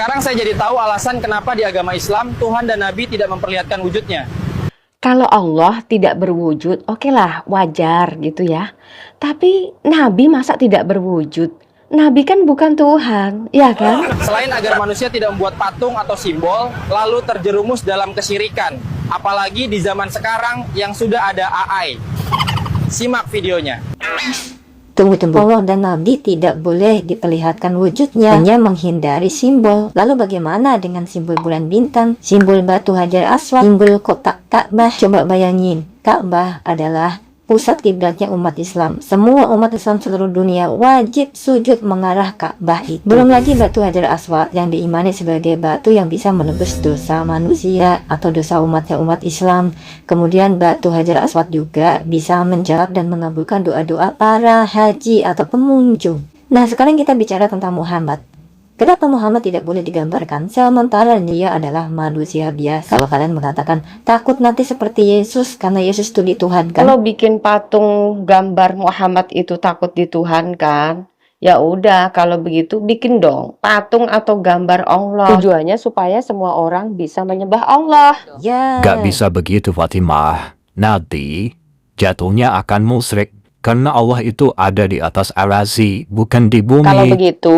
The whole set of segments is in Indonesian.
Sekarang saya jadi tahu alasan kenapa di agama Islam Tuhan dan Nabi tidak memperlihatkan wujudnya. Kalau Allah tidak berwujud, oke lah, wajar gitu ya. Tapi Nabi masa tidak berwujud? Nabi kan bukan Tuhan, ya kan? Selain agar manusia tidak membuat patung atau simbol, lalu terjerumus dalam kesyirikan. Apalagi di zaman sekarang yang sudah ada AI. Simak videonya. Tunggu. Allah dan Nabi tidak boleh diperlihatkan wujudnya, hanya menghindari simbol. Lalu bagaimana dengan simbol bulan bintang, simbol batu Hajar Aswad, simbol kotak Ka'bah? Coba bayangin, Ka'bah adalah pusat kiblatnya umat Islam. Semua umat Islam seluruh dunia wajib sujud mengarah Ka'bah itu. Belum lagi batu Hajar Aswad yang diimani sebagai batu yang bisa menebus dosa manusia atau dosa umat Islam. Kemudian batu Hajar Aswad juga bisa menjawab dan mengabulkan doa-doa para haji atau pengunjung. Nah, sekarang kita bicara tentang Muhammad. Kenapa Muhammad tidak boleh digambarkan sementara dia adalah manusia biasa? Kalau kalian mengatakan takut nanti seperti Yesus karena Yesus itu dituhankan. Kalau bikin patung gambar Muhammad itu takut dituhankan, ya udah kalau begitu bikin dong patung atau gambar Allah. Tujuannya supaya semua orang bisa menyembah Allah. Ya. Gak bisa begitu Fatimah. Nanti jatuhnya akan musyrik karena Allah itu ada di atas arasi, bukan di bumi. Kalau begitu,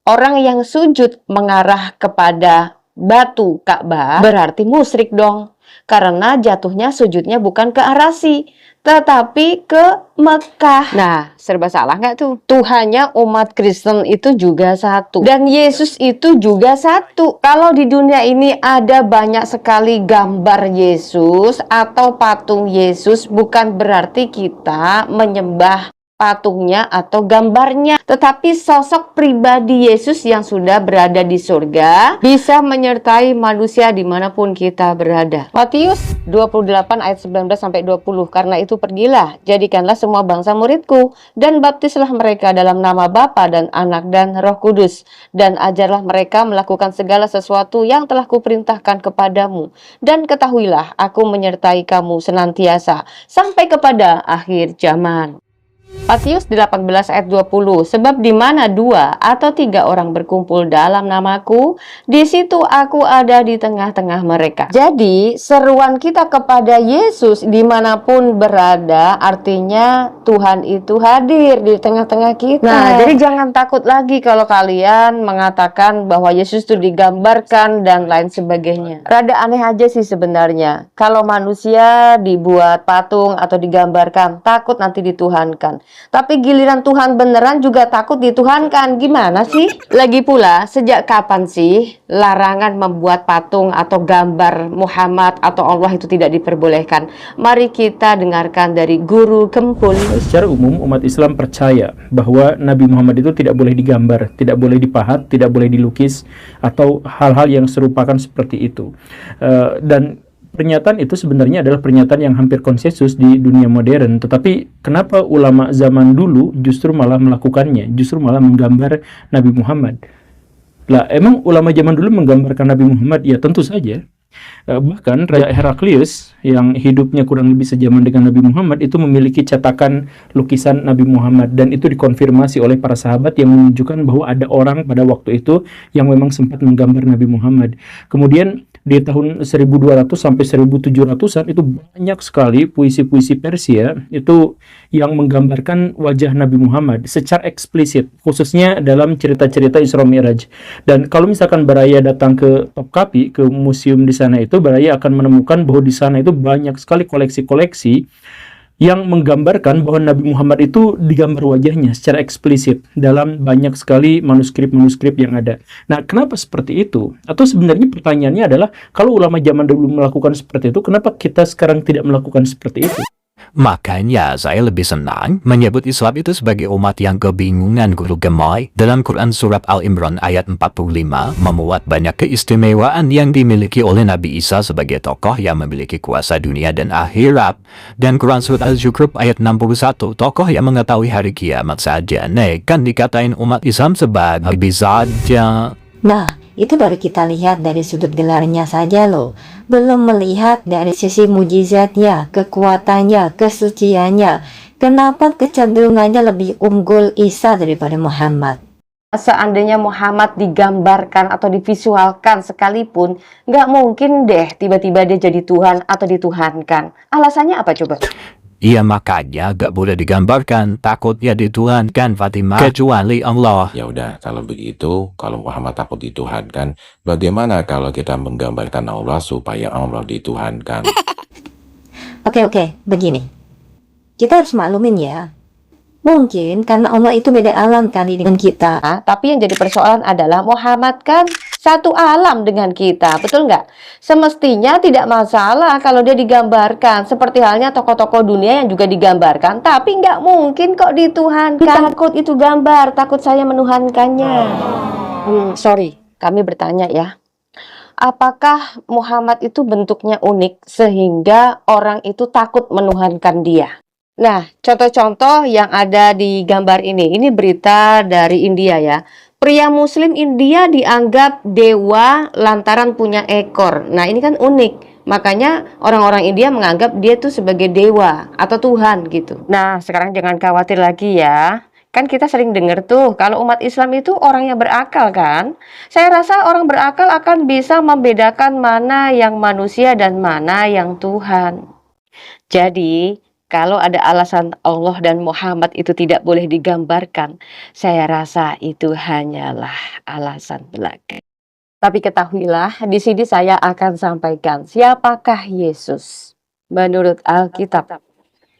orang yang sujud mengarah kepada batu Ka'bah berarti musyrik dong. Karena jatuhnya sujudnya bukan ke arasi, tetapi ke Mekah. Nah, serba salah nggak tuh? Tuhannya umat Kristen itu juga satu. Dan Yesus itu juga satu. Kalau di dunia ini ada banyak sekali gambar Yesus atau patung Yesus, bukan berarti kita menyembah patungnya atau gambarnya, tetapi sosok pribadi Yesus yang sudah berada di surga bisa menyertai manusia dimanapun kita berada. Matius 28 ayat 19-20, karena itu pergilah, jadikanlah semua bangsa muridku, dan baptislah mereka dalam nama Bapa dan Anak dan Roh Kudus, dan ajarlah mereka melakukan segala sesuatu yang telah kuperintahkan kepadamu, dan ketahuilah aku menyertai kamu senantiasa sampai kepada akhir zaman. Matius 18 ayat 20, sebab di mana 2 atau 3 orang berkumpul dalam namaku, di situ aku ada di tengah-tengah mereka. Jadi seruan kita kepada Yesus dimanapun berada, artinya Tuhan itu hadir di tengah-tengah kita. Nah, jadi jangan takut lagi kalau kalian mengatakan bahwa Yesus itu digambarkan dan lain sebagainya. Rada aneh aja sih sebenarnya kalau manusia dibuat patung atau digambarkan, takut nanti dituhankan. Tapi giliran Tuhan beneran juga takut dituhankan. Gimana sih? Lagi pula, sejak kapan sih larangan membuat patung atau gambar Muhammad atau Allah itu tidak diperbolehkan? Mari kita dengarkan dari Guru Kempul. Secara umum umat Islam percaya bahwa Nabi Muhammad itu tidak boleh digambar, tidak boleh dipahat, tidak boleh dilukis atau hal-hal yang serupakan seperti itu. Dan pernyataan itu sebenarnya adalah pernyataan yang hampir konsensus di dunia modern. Tetapi kenapa ulama zaman dulu justru malah melakukannya, justru malah menggambar Nabi Muhammad? Lah, emang ulama zaman dulu menggambarkan Nabi Muhammad? Ya tentu saja. Bahkan Raja Heraklius yang hidupnya kurang lebih sejaman dengan Nabi Muhammad itu memiliki cetakan lukisan Nabi Muhammad, dan itu dikonfirmasi oleh para sahabat yang menunjukkan bahwa ada orang pada waktu itu yang memang sempat menggambar Nabi Muhammad. Kemudian di tahun 1200 sampai 1700-an itu banyak sekali puisi-puisi Persia itu yang menggambarkan wajah Nabi Muhammad secara eksplisit, khususnya dalam cerita-cerita Isra Mi'raj. Dan kalau misalkan Baraya datang ke Topkapi, ke museum di sana itu, Baraya akan menemukan bahwa di sana itu banyak sekali koleksi-koleksi yang menggambarkan bahwa Nabi Muhammad itu digambar wajahnya secara eksplisit dalam banyak sekali manuskrip-manuskrip yang ada. Nah, kenapa seperti itu? Atau sebenarnya pertanyaannya adalah, kalau ulama zaman dulu melakukan seperti itu, kenapa kita sekarang tidak melakukan seperti itu? Makanya saya lebih senang menyebut Islam itu sebagai umat yang kebingungan Guru Gemoy. Dalam Quran Surat Al-Imran ayat 45 memuat banyak keistimewaan yang dimiliki oleh Nabi Isa sebagai tokoh yang memiliki kuasa dunia dan akhirat. Dan Quran Surat Al-Zukhruf ayat 61, tokoh yang mengetahui hari kiamat saja kan dikatain umat Islam sebagai saja. Nah, itu baru kita lihat dari sudut gelarnya saja loh. Belum melihat dari sisi mujizatnya, kekuatannya, kesuciannya. Kenapa kecenderungannya lebih unggul Isa daripada Muhammad? Seandainya Muhammad digambarkan atau divisualkan sekalipun, nggak mungkin deh tiba-tiba dia jadi Tuhan atau dituhankan. Alasannya apa coba? Iya makanya gak boleh digambarkan, takutnya dituhankan Fatimah, kecuali Allah. Ya udah, kalau begitu, kalau Muhammad takut dituhankan, bagaimana kalau kita menggambarkan Allah supaya Allah dituhankan? Oke, begini. Kita harus maklumin ya. Mungkin karena Allah itu beda alam kali dengan kita. Tapi yang jadi persoalan adalah Muhammad kan satu alam dengan kita, betul nggak? Semestinya tidak masalah kalau dia digambarkan, seperti halnya tokoh-tokoh dunia yang juga digambarkan, tapi nggak mungkin kok dituhankan. Takut itu gambar, takut saya menuhankannya. Sorry, kami bertanya ya. Apakah Muhammad itu bentuknya unik sehingga orang itu takut menuhankan dia? Nah, contoh-contoh yang ada di gambar ini berita dari India ya. Pria muslim India dianggap dewa lantaran punya ekor. Nah, ini kan unik. Makanya orang-orang India menganggap dia tuh sebagai dewa atau Tuhan gitu. Nah, sekarang jangan khawatir lagi ya. Kan kita sering dengar tuh kalau umat Islam itu orang yang berakal kan. Saya rasa orang berakal akan bisa membedakan mana yang manusia dan mana yang Tuhan. Jadi, kalau ada alasan Allah dan Muhammad itu tidak boleh digambarkan, saya rasa itu hanyalah alasan belaka. Tapi ketahuilah, di sini saya akan sampaikan siapakah Yesus menurut Alkitab.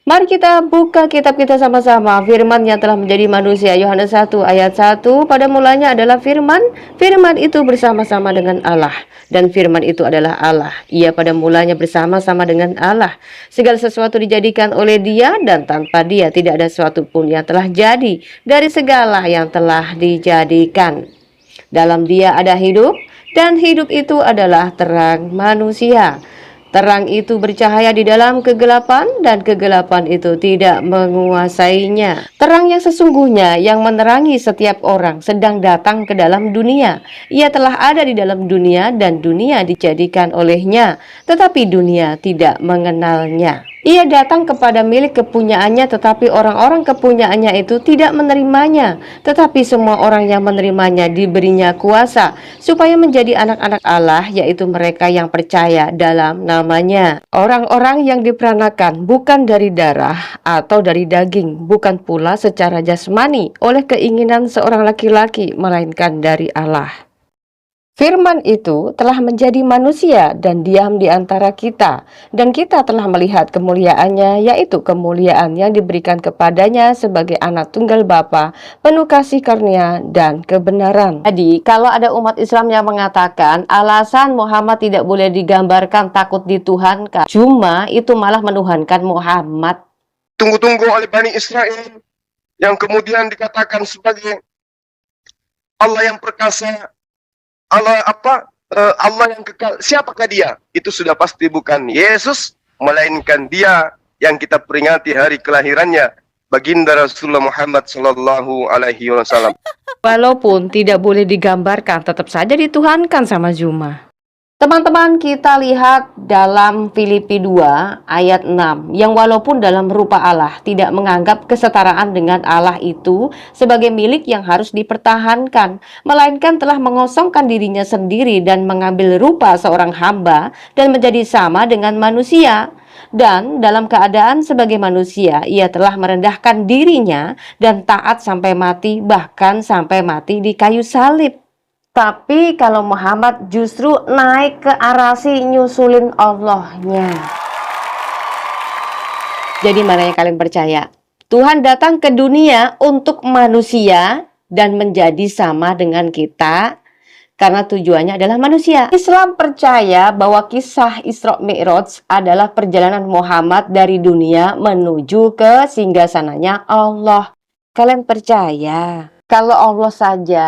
Mari kita buka kitab kita sama-sama. Firman yang telah menjadi manusia, Yohanes 1 ayat 1. Pada mulanya adalah firman. Firman itu bersama-sama dengan Allah. Dan firman itu adalah Allah. Ia pada mulanya bersama-sama dengan Allah. Segala sesuatu dijadikan oleh dia, dan tanpa dia tidak ada sesuatu pun yang telah jadi dari segala yang telah dijadikan. Dalam dia ada hidup, dan hidup itu adalah terang manusia. Terang itu bercahaya di dalam kegelapan, dan kegelapan itu tidak menguasainya. Terang yang sesungguhnya yang menerangi setiap orang sedang datang ke dalam dunia. Ia telah ada di dalam dunia, dan dunia dijadikan olehnya, tetapi dunia tidak mengenalnya. Ia datang kepada milik kepunyaannya, tetapi orang-orang kepunyaannya itu tidak menerimanya. Tetapi semua orang yang menerimanya diberinya kuasa, supaya menjadi anak-anak Allah, yaitu mereka yang percaya dalam namanya. Orang-orang yang diperanakan bukan dari darah atau dari daging, bukan pula secara jasmani oleh keinginan seorang laki-laki, melainkan dari Allah. Firman itu telah menjadi manusia dan diam di antara kita, dan kita telah melihat kemuliaannya, yaitu kemuliaan yang diberikan kepadanya sebagai anak tunggal Bapa, penuh kasih karunia dan kebenaran. Jadi, kalau ada umat Islam yang mengatakan alasan Muhammad tidak boleh digambarkan takut dituhankan, cuma itu malah menuhankan Muhammad. Tunggu-tunggu oleh Bani Israel, yang kemudian dikatakan sebagai Allah yang perkasa, Allah yang kekal. Siapakah dia? Itu sudah pasti bukan Yesus, melainkan dia yang kita peringati hari kelahirannya, baginda Rasulullah Muhammad sallallahu alaihi wasallam. Walaupun tidak boleh digambarkan, tetap saja dituhankan sama Zuma. Teman-teman, kita lihat dalam Filipi 2 ayat 6, yang walaupun dalam rupa Allah tidak menganggap kesetaraan dengan Allah itu sebagai milik yang harus dipertahankan, melainkan telah mengosongkan dirinya sendiri dan mengambil rupa seorang hamba dan menjadi sama dengan manusia. Dan dalam keadaan sebagai manusia, ia telah merendahkan dirinya dan taat sampai mati, bahkan sampai mati di kayu salib. Tapi kalau Muhammad justru naik ke arasi nyusulin Allahnya. Jadi mana yang kalian percaya? Tuhan datang ke dunia untuk manusia dan menjadi sama dengan kita karena tujuannya adalah manusia. Islam percaya bahwa kisah Isra Mi'raj adalah perjalanan Muhammad dari dunia menuju ke singgasananya Allah. Kalian percaya kalau Allah saja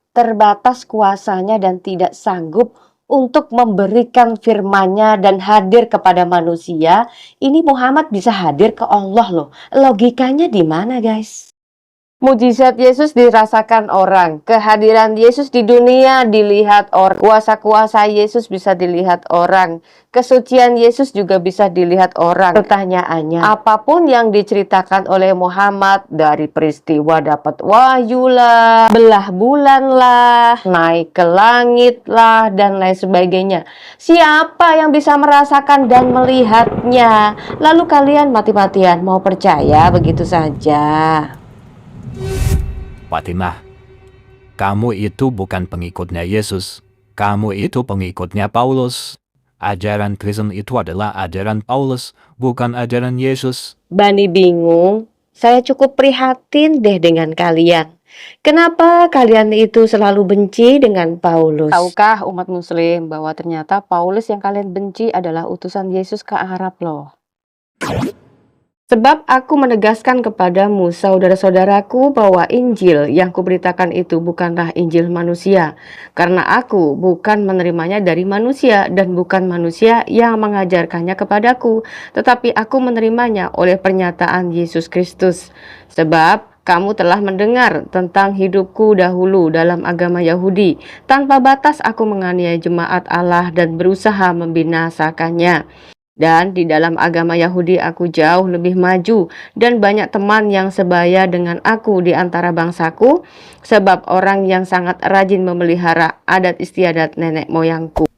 terbatas kuasanya dan tidak sanggup untuk memberikan firman-Nya dan hadir kepada manusia, ini Muhammad bisa hadir ke Allah loh. Logikanya di mana, guys? Mujizat Yesus dirasakan orang, kehadiran Yesus di dunia dilihat orang, kuasa-kuasa Yesus bisa dilihat orang, kesucian Yesus juga bisa dilihat orang. Pertanyaannya, apapun yang diceritakan oleh Muhammad dari peristiwa dapat wahyu lah, belah bulan lah, naik ke langit lah, dan lain sebagainya, siapa yang bisa merasakan dan melihatnya? Lalu kalian mati-matian mau percaya begitu saja? Fatimah, kamu itu bukan pengikutnya Yesus. Kamu itu pengikutnya Paulus. Ajaran Kristen itu adalah ajaran Paulus, bukan ajaran Yesus. Bani bingung, saya cukup prihatin deh dengan kalian. Kenapa kalian itu selalu benci dengan Paulus? Tahukah umat muslim bahwa ternyata Paulus yang kalian benci adalah utusan Yesus ke Arab loh. Sebab aku menegaskan kepadamu, saudara-saudaraku, bahwa Injil yang kuberitakan itu bukanlah Injil manusia, karena aku bukan menerimanya dari manusia, dan bukan manusia yang mengajarkannya kepadaku, tetapi aku menerimanya oleh pernyataan Yesus Kristus. Sebab kamu telah mendengar tentang hidupku dahulu dalam agama Yahudi. Tanpa batas aku menganiaya jemaat Allah dan berusaha membinasakannya. Dan di dalam agama Yahudi aku jauh lebih maju dan banyak teman yang sebaya dengan aku di antara bangsaku, sebab orang yang sangat rajin memelihara adat istiadat nenek moyangku.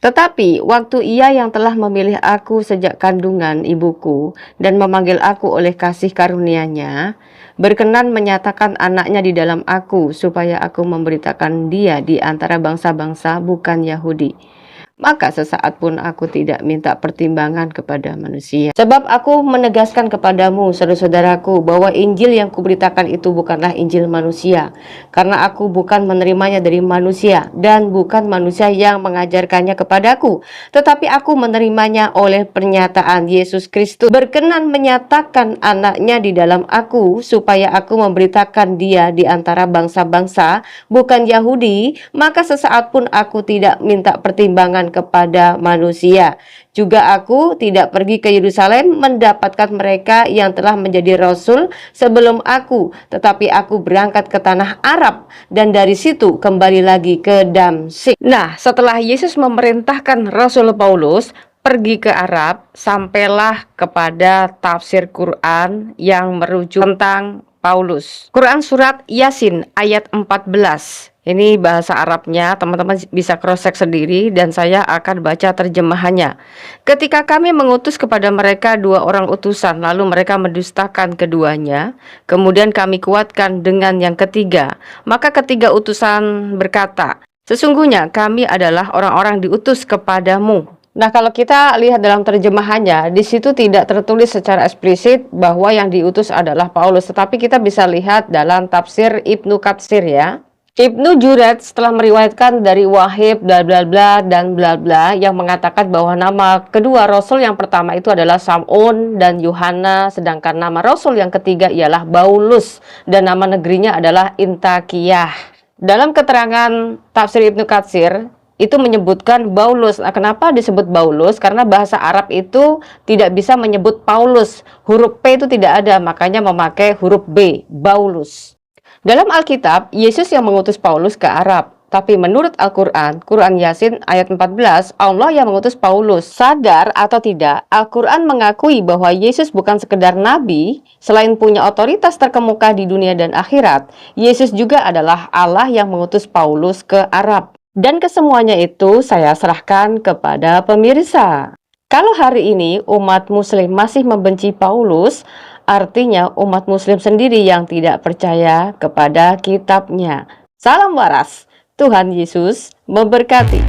Tetapi waktu Ia yang telah memilih aku sejak kandungan ibuku dan memanggil aku oleh kasih karunia-Nya, berkenan menyatakan anaknya di dalam aku supaya aku memberitakan Dia di antara bangsa-bangsa bukan Yahudi. Maka sesaat pun aku tidak minta pertimbangan kepada manusia. Sebab aku menegaskan kepadamu, saudara-saudaraku, bahwa Injil yang kuberitakan itu bukanlah Injil manusia. Karena aku bukan menerimanya dari manusia, dan bukan manusia yang mengajarkannya kepadaku. Tetapi aku menerimanya oleh pernyataan Yesus Kristus. Berkenan menyatakan anaknya di dalam aku, supaya aku memberitakan Dia di antara bangsa-bangsa, bukan Yahudi. Maka sesaat pun aku tidak minta pertimbangan kepada manusia. Juga aku tidak pergi ke Yerusalem mendapatkan mereka yang telah menjadi rasul sebelum aku, tetapi aku berangkat ke tanah Arab dan dari situ kembali lagi ke Damsyik. Nah, setelah Yesus memerintahkan Rasul Paulus pergi ke Arab, sampailah kepada tafsir Quran yang merujuk tentang Paulus. Quran surat Yasin ayat 14. Ini bahasa Arabnya, teman-teman bisa cross-check sendiri dan saya akan baca terjemahannya. Ketika kami mengutus kepada mereka 2 orang utusan, lalu mereka mendustakan keduanya, kemudian kami kuatkan dengan yang ketiga. Maka ketiga utusan berkata, sesungguhnya kami adalah orang-orang diutus kepadamu. Nah, kalau kita lihat dalam terjemahannya, di situ tidak tertulis secara eksplisit bahwa yang diutus adalah Paulus, tetapi kita bisa lihat dalam tafsir Ibnu Katsir ya. Ibnu Juret setelah meriwayatkan dari Wahib bla bla bla dan bla bla yang mengatakan bahwa nama kedua rasul yang pertama itu adalah Sam'un dan Yuhanna, sedangkan nama rasul yang ketiga ialah Paulus dan nama negerinya adalah Intakiyah. Dalam keterangan tafsir Ibnu Katsir itu menyebutkan Paulus. Nah, kenapa disebut Paulus? Karena bahasa Arab itu tidak bisa menyebut Paulus. Huruf P itu tidak ada, makanya memakai huruf B, Paulus. Dalam Alkitab, Yesus yang mengutus Paulus ke Arab. Tapi menurut Al-Quran, Quran Yasin ayat 14, Allah yang mengutus Paulus. Sadar atau tidak, Al-Quran mengakui bahwa Yesus bukan sekedar nabi, selain punya otoritas terkemuka di dunia dan akhirat, Yesus juga adalah Allah yang mengutus Paulus ke Arab. Dan kesemuanya itu saya serahkan kepada pemirsa. Kalau hari ini umat muslim masih membenci Paulus, artinya umat muslim sendiri yang tidak percaya kepada kitabnya. Salam waras, Tuhan Yesus memberkati.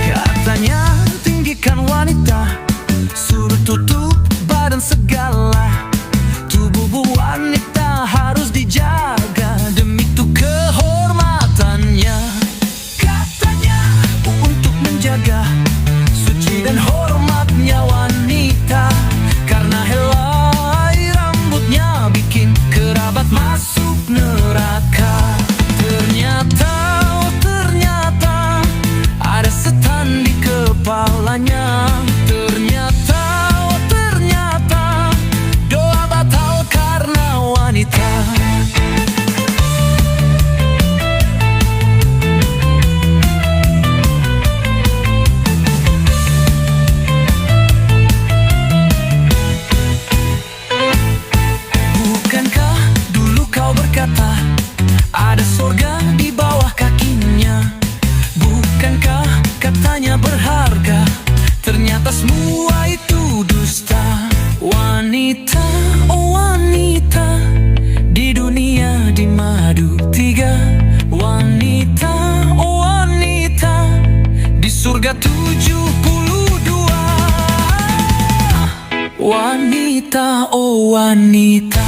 Katanya tinggikan wanita, suruh tutup badan segala. Tubuh wanita harus dijaga demi itu kehormatannya. Katanya untuk menjaga suci dan hormatnya wanita, karena helai rambutnya bikin kerabat masuk neraka. Ternyata, oh ternyata ada setan di kepalanya. Ternyata, oh ternyata surga 72. Wanita, oh wanita,